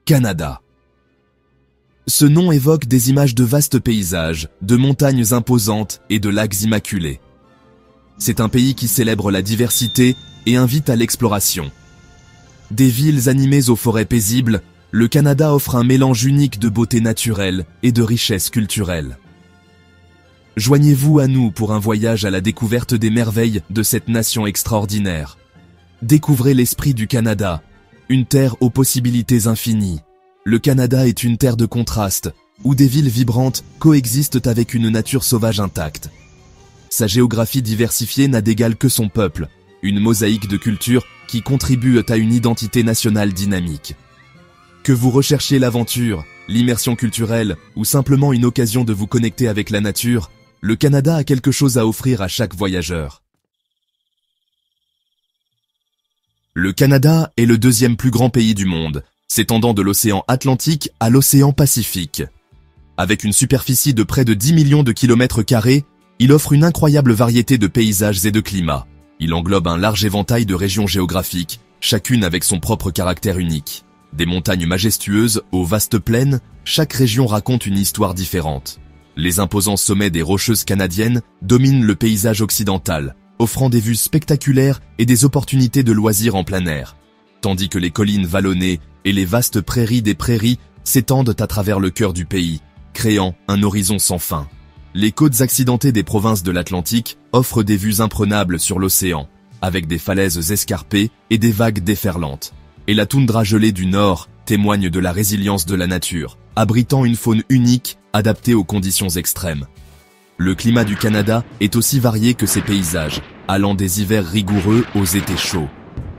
Canada. Ce nom évoque des images de vastes paysages, de montagnes imposantes et de lacs immaculés. C'est un pays qui célèbre la diversité et invite à l'exploration. Des villes animées aux forêts paisibles, le Canada offre un mélange unique de beauté naturelle et de richesse culturelle. Joignez-vous à nous pour un voyage à la découverte des merveilles de cette nation extraordinaire. Découvrez l'esprit du Canada, une terre aux possibilités infinies. Le Canada est une terre de contraste, où des villes vibrantes coexistent avec une nature sauvage intacte. Sa géographie diversifiée n'a d'égal que son peuple, une mosaïque de cultures qui contribuent à une identité nationale dynamique. Que vous recherchiez l'aventure, l'immersion culturelle ou simplement une occasion de vous connecter avec la nature, le Canada a quelque chose à offrir à chaque voyageur. Le Canada est le deuxième plus grand pays du monde, s'étendant de l'océan Atlantique à l'océan Pacifique. Avec une superficie de près de 10 millions de kilomètres carrés, il offre une incroyable variété de paysages et de climats. Il englobe un large éventail de régions géographiques, chacune avec son propre caractère unique. Des montagnes majestueuses aux vastes plaines, chaque région raconte une histoire différente. Les imposants sommets des Rocheuses canadiennes dominent le paysage occidental, offrant des vues spectaculaires et des opportunités de loisirs en plein air, tandis que les collines vallonnées et les vastes prairies des prairies s'étendent à travers le cœur du pays, créant un horizon sans fin. Les côtes accidentées des provinces de l'Atlantique offrent des vues imprenables sur l'océan, avec des falaises escarpées et des vagues déferlantes. Et la toundra gelée du Nord témoigne de la résilience de la nature, abritant une faune unique adaptée aux conditions extrêmes. Le climat du Canada est aussi varié que ses paysages, allant des hivers rigoureux aux étés chauds.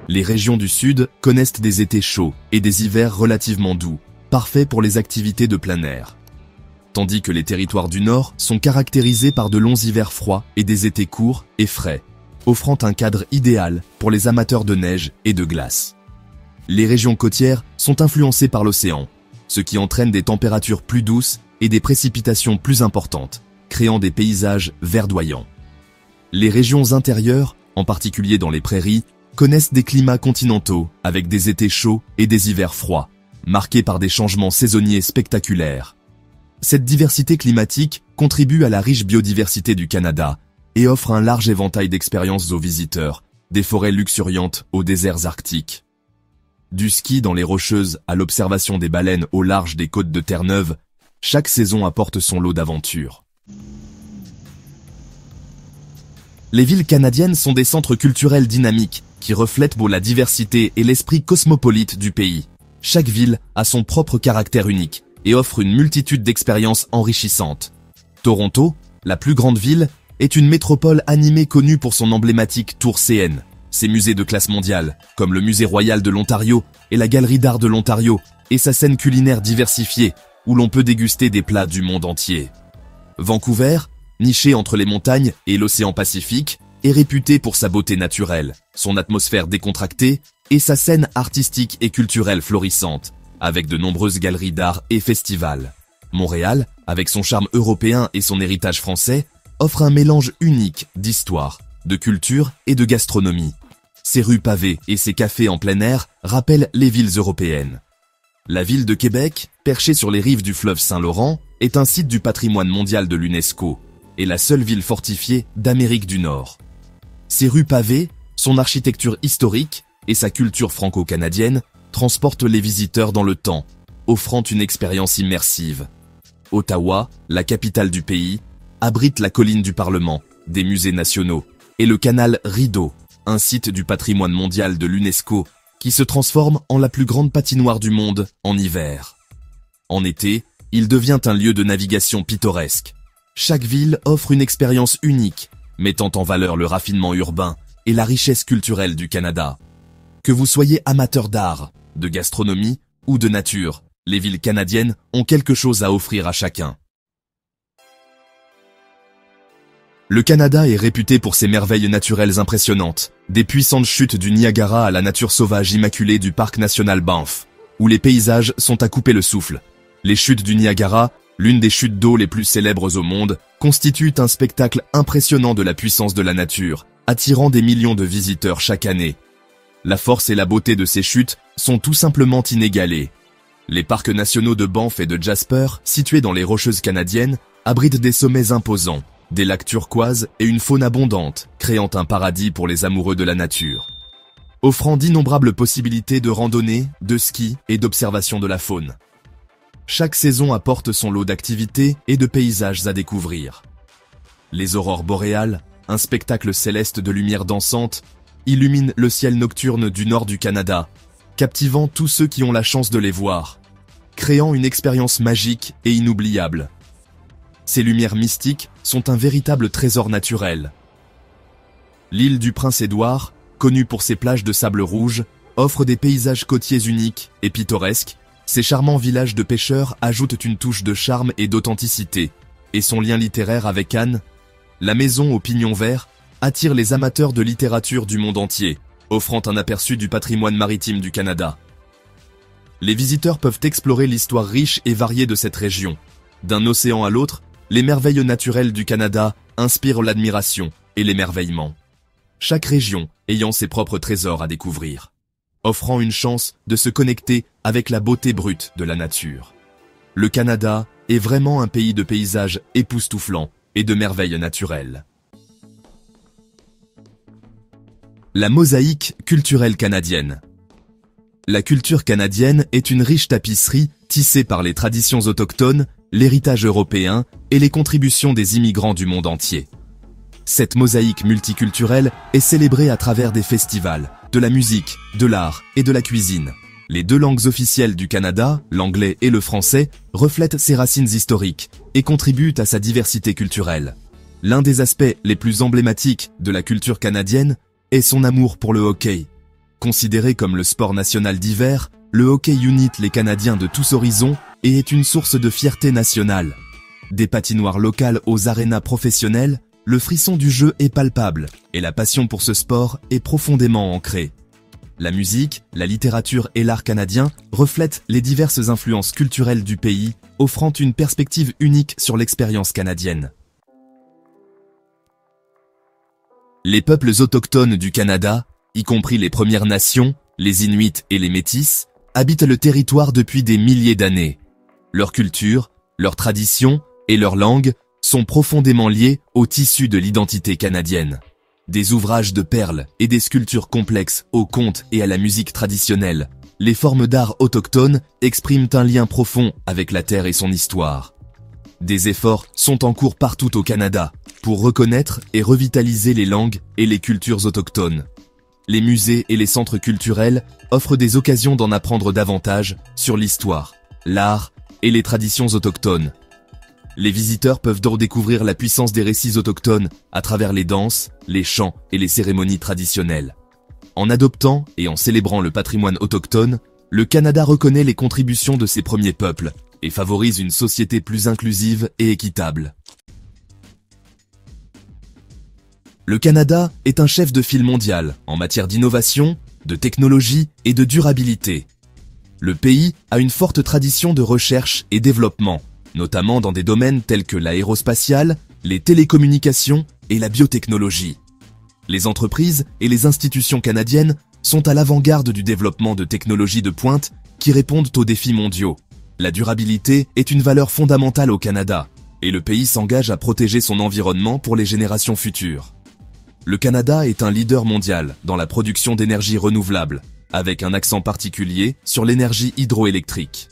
Les régions du Sud connaissent des étés chauds et des hivers relativement doux, parfaits pour les activités de plein air. Tandis que les territoires du Nord sont caractérisés par de longs hivers froids et des étés courts et frais, offrant un cadre idéal pour les amateurs de neige et de glace. Les régions côtières sont influencées par l'océan, ce qui entraîne des températures plus douces et des précipitations plus importantes, créant des paysages verdoyants. Les régions intérieures, en particulier dans les prairies, connaissent des climats continentaux avec des étés chauds et des hivers froids, marqués par des changements saisonniers spectaculaires. Cette diversité climatique contribue à la riche biodiversité du Canada et offre un large éventail d'expériences aux visiteurs, des forêts luxuriantes aux déserts arctiques. Du ski dans les Rocheuses à l'observation des baleines au large des côtes de Terre-Neuve, chaque saison apporte son lot d'aventures. Les villes canadiennes sont des centres culturels dynamiques qui reflètent la diversité et l'esprit cosmopolite du pays. Chaque ville a son propre caractère unique et offre une multitude d'expériences enrichissantes. Toronto, la plus grande ville, est une métropole animée connue pour son emblématique tour CN. Ses musées de classe mondiale, comme le Musée royal de l'Ontario et la Galerie d'art de l'Ontario, et sa scène culinaire diversifiée, où l'on peut déguster des plats du monde entier. Vancouver, niché entre les montagnes et l'océan Pacifique, est réputé pour sa beauté naturelle, son atmosphère décontractée et sa scène artistique et culturelle florissante, avec de nombreuses galeries d'art et festivals. Montréal, avec son charme européen et son héritage français, offre un mélange unique d'histoire, de culture et de gastronomie. Ses rues pavées et ses cafés en plein air rappellent les villes européennes. La ville de Québec, perchée sur les rives du fleuve Saint-Laurent, est un site du patrimoine mondial de l'UNESCO et la seule ville fortifiée d'Amérique du Nord. Ses rues pavées, son architecture historique et sa culture franco-canadienne transportent les visiteurs dans le temps, offrant une expérience immersive. Ottawa, la capitale du pays, abrite la colline du Parlement, des musées nationaux, et le canal Rideau, un site du patrimoine mondial de l'UNESCO qui se transforme en la plus grande patinoire du monde en hiver. En été, il devient un lieu de navigation pittoresque. Chaque ville offre une expérience unique, mettant en valeur le raffinement urbain et la richesse culturelle du Canada. Que vous soyez amateur d'art, de gastronomie ou de nature, les villes canadiennes ont quelque chose à offrir à chacun. Le Canada est réputé pour ses merveilles naturelles impressionnantes, des puissantes chutes du Niagara à la nature sauvage immaculée du parc national Banff, où les paysages sont à couper le souffle. Les chutes du Niagara, l'une des chutes d'eau les plus célèbres au monde, constituent un spectacle impressionnant de la puissance de la nature, attirant des millions de visiteurs chaque année. La force et la beauté de ces chutes sont tout simplement inégalées. Les parcs nationaux de Banff et de Jasper, situés dans les Rocheuses canadiennes, abritent des sommets imposants, des lacs turquoises et une faune abondante, créant un paradis pour les amoureux de la nature. Offrant d'innombrables possibilités de randonnée, de ski et d'observation de la faune. Chaque saison apporte son lot d'activités et de paysages à découvrir. Les aurores boréales, un spectacle céleste de lumière dansante, illuminent le ciel nocturne du nord du Canada, captivant tous ceux qui ont la chance de les voir, créant une expérience magique et inoubliable. Ces lumières mystiques sont un véritable trésor naturel. L'île du Prince-Édouard, connue pour ses plages de sable rouge, offre des paysages côtiers uniques et pittoresques. Ces charmants villages de pêcheurs ajoutent une touche de charme et d'authenticité, et son lien littéraire avec Anne, la maison au pignon vert, attire les amateurs de littérature du monde entier, offrant un aperçu du patrimoine maritime du Canada. Les visiteurs peuvent explorer l'histoire riche et variée de cette région. D'un océan à l'autre, les merveilles naturelles du Canada inspirent l'admiration et l'émerveillement. Chaque région ayant ses propres trésors à découvrir, offrant une chance de se connecter avec la beauté brute de la nature. Le Canada est vraiment un pays de paysages époustouflants et de merveilles naturelles. La mosaïque culturelle canadienne. La culture canadienne est une riche tapisserie tissée par les traditions autochtones, l'héritage européen et les contributions des immigrants du monde entier. Cette mosaïque multiculturelle est célébrée à travers des festivals, de la musique, de l'art et de la cuisine. Les deux langues officielles du Canada, l'anglais et le français, reflètent ses racines historiques et contribuent à sa diversité culturelle. L'un des aspects les plus emblématiques de la culture canadienne est son amour pour le hockey. Considéré comme le sport national d'hiver, le hockey unit les Canadiens de tous horizons et est une source de fierté nationale. Des patinoires locales aux arénas professionnelles, le frisson du jeu est palpable et la passion pour ce sport est profondément ancrée. La musique, la littérature et l'art canadien reflètent les diverses influences culturelles du pays, offrant une perspective unique sur l'expérience canadienne. Les peuples autochtones du Canada, y compris les Premières Nations, les Inuits et les Métis, habitent le territoire depuis des milliers d'années. Leur culture, leurs traditions et leur langue sont profondément liés au tissu de l'identité canadienne. Des ouvrages de perles et des sculptures complexes aux contes et à la musique traditionnelle, les formes d'art autochtones expriment un lien profond avec la terre et son histoire. Des efforts sont en cours partout au Canada pour reconnaître et revitaliser les langues et les cultures autochtones. Les musées et les centres culturels offrent des occasions d'en apprendre davantage sur l'histoire, l'art et les traditions autochtones. Les visiteurs peuvent donc découvrir la puissance des récits autochtones à travers les danses, les chants et les cérémonies traditionnelles. En adoptant et en célébrant le patrimoine autochtone, le Canada reconnaît les contributions de ses premiers peuples et favorise une société plus inclusive et équitable. Le Canada est un chef de file mondial en matière d'innovation, de technologie et de durabilité. Le pays a une forte tradition de recherche et développement, notamment dans des domaines tels que l'aérospatiale, les télécommunications et la biotechnologie. Les entreprises et les institutions canadiennes sont à l'avant-garde du développement de technologies de pointe qui répondent aux défis mondiaux. La durabilité est une valeur fondamentale au Canada, et le pays s'engage à protéger son environnement pour les générations futures. Le Canada est un leader mondial dans la production d'énergie renouvelable, avec un accent particulier sur l'énergie hydroélectrique.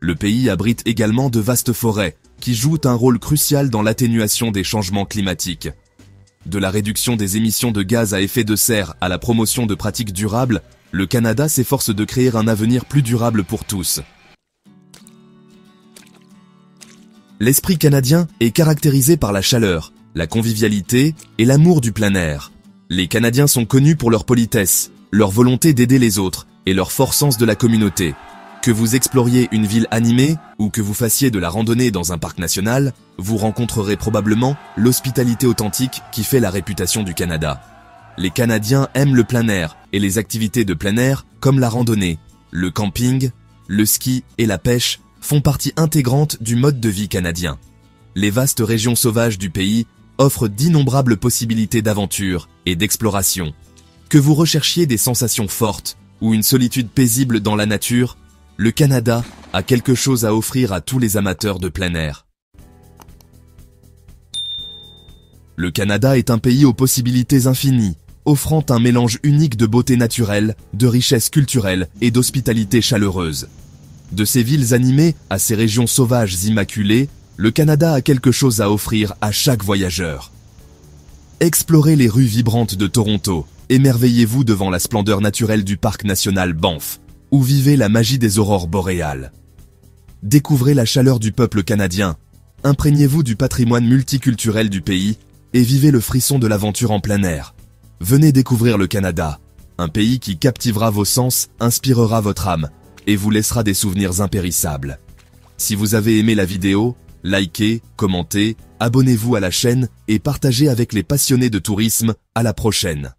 Le pays abrite également de vastes forêts qui jouent un rôle crucial dans l'atténuation des changements climatiques. De la réduction des émissions de gaz à effet de serre à la promotion de pratiques durables, le Canada s'efforce de créer un avenir plus durable pour tous. L'esprit canadien est caractérisé par la chaleur, la convivialité et l'amour du plein air. Les Canadiens sont connus pour leur politesse, leur volonté d'aider les autres et leur fort sens de la communauté. Que vous exploriez une ville animée ou que vous fassiez de la randonnée dans un parc national, vous rencontrerez probablement l'hospitalité authentique qui fait la réputation du Canada. Les Canadiens aiment le plein air et les activités de plein air comme la randonnée, le camping, le ski et la pêche font partie intégrante du mode de vie canadien. Les vastes régions sauvages du pays offrent d'innombrables possibilités d'aventure et d'exploration. Que vous recherchiez des sensations fortes ou une solitude paisible dans la nature, Le Canada a quelque chose à offrir à tous les amateurs de plein air. Le Canada est un pays aux possibilités infinies, offrant un mélange unique de beauté naturelle, de richesse culturelle et d'hospitalité chaleureuse. De ses villes animées à ses régions sauvages immaculées, le Canada a quelque chose à offrir à chaque voyageur. Explorez les rues vibrantes de Toronto, émerveillez-vous devant la splendeur naturelle du parc national Banff, ou vivez la magie des aurores boréales. Découvrez la chaleur du peuple canadien, imprégnez-vous du patrimoine multiculturel du pays et vivez le frisson de l'aventure en plein air. Venez découvrir le Canada, un pays qui captivera vos sens, inspirera votre âme et vous laissera des souvenirs impérissables. Si vous avez aimé la vidéo, likez, commentez, abonnez-vous à la chaîne et partagez avec les passionnés de tourisme. À la prochaine.